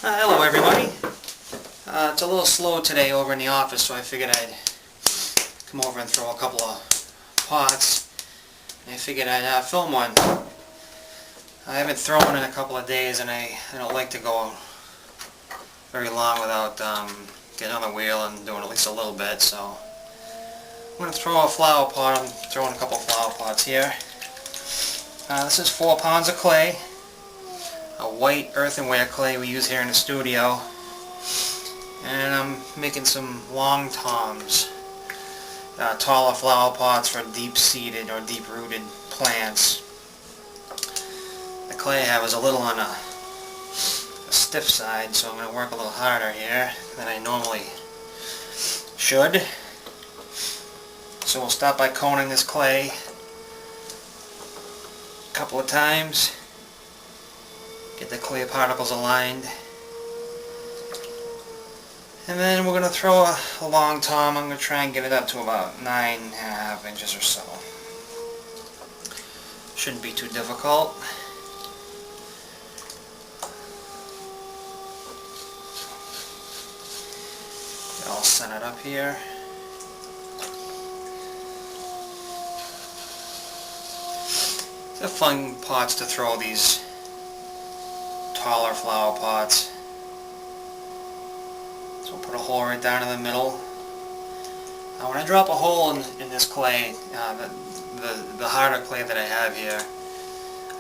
Hello everybody. It's a little slow today over in the office, so I figured I'd come over and throw a couple of pots. And I figured I'd film one. I haven't thrown in a couple of days, and I don't like to go very long without getting on the wheel and doing at least a little bit. So I'm going to throw a flower pot. I'm throwing a couple of flower pots here. This is 4 pounds of clay. A white earthenware clay we use here in the studio, and I'm making some long toms, taller flower pots for deep-seated or deep-rooted plants. The clay I have is a little on a stiff side, so I'm going to work a little harder here than I normally should. So we'll start by coning this clay a couple of times. Get the clay particles aligned. And then we're going to throw a long tom. I'm going to try and get it up to about 9.5 inches or so. Shouldn't be too difficult. Get all centered up here. They're fun pots to throw, these taller flower pots. So we'll put a hole right down in the middle. Now when I drop a hole in this clay, the harder clay that I have here,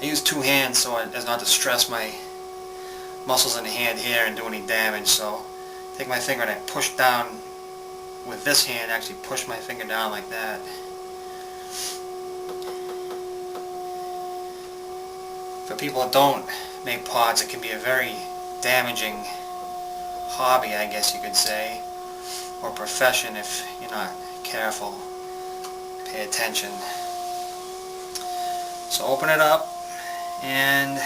I use 2 hands so as not to stress my muscles in the hand here and do any damage. So I take my finger and I push down with this hand, actually push my finger down like that. For people that don't make pots, it can be a very damaging hobby, I guess you could say, or profession if you're not careful. Pay attention. So open it up and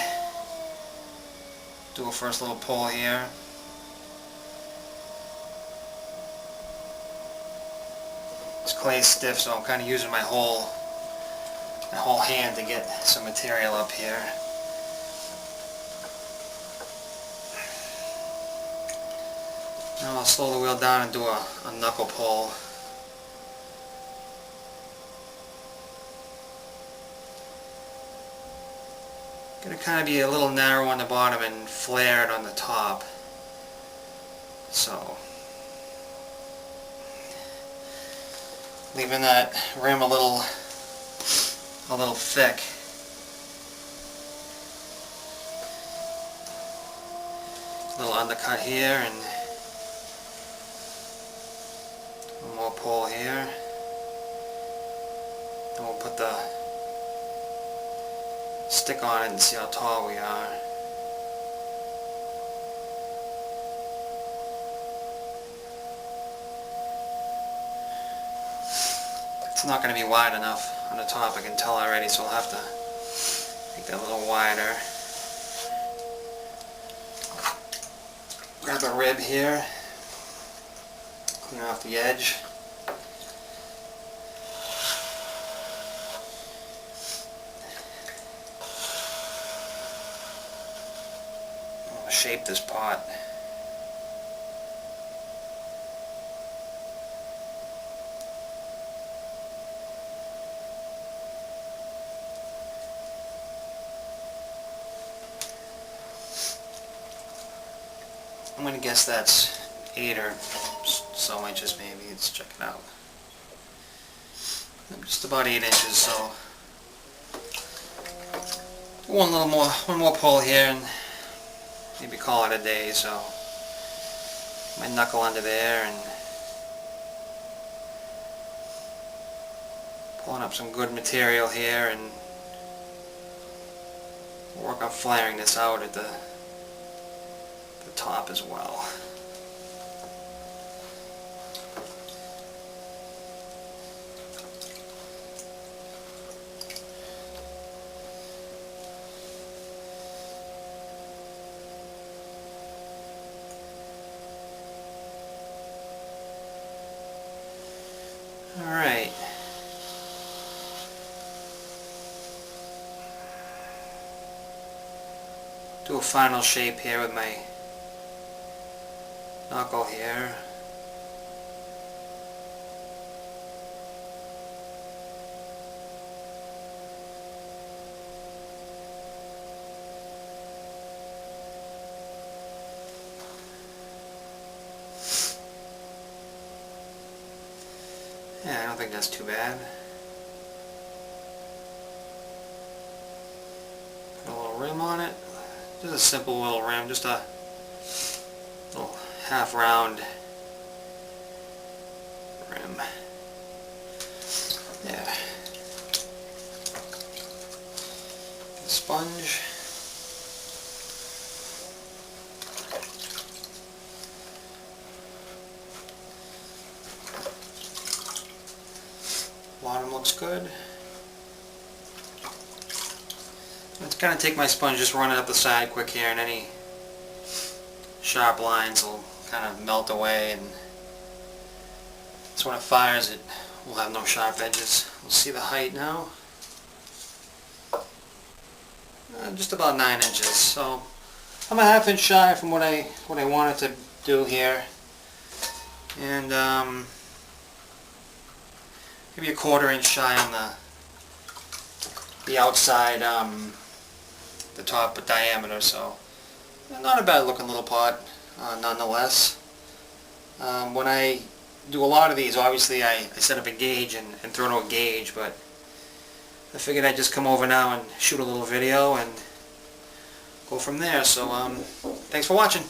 do a first little pull here. This clay is stiff, so I'm kind of using my whole hand to get some material up here. Now I'll slow the wheel down and do a knuckle pull. Gonna kind of be a little narrow on the bottom and flared on the top. So leaving that rim a little thick. A little undercut here and one more pull here, and we'll put the stick on it and see how tall we are. It's not going to be wide enough on the top, I can tell already, so I'll have to make that a little wider. Grab a rib here. Clean off the edge. I'm going to shape this pot. I'm going to guess that's 8 or so inches maybe. Let's check it out. Just about 8 inches, so one more pull here and maybe call it a day. So my knuckle under there and pulling up some good material here, and work on flaring this out at the top as well. Alright. Do a final shape here with my Not go here. Yeah, I don't think that's too bad. Put a little rim on it. Just a simple little rim, just a little half round rim. Yeah. The sponge. Bottom looks good. Let's kind of take my sponge, just run it up the side quick here, and any sharp lines will kind of melt away, and so when it fires it will have no sharp edges. We'll see the height now. Just about 9 inches. So I'm a ½ inch shy from what I wanted to do here, and maybe a ¼ inch shy on the outside, the top diameter. So not a bad looking little pot, nonetheless. When I do a lot of these, obviously I set up a gauge and throw to a gauge, but I figured I'd just come over now and shoot a little video and go from there. So thanks for watching.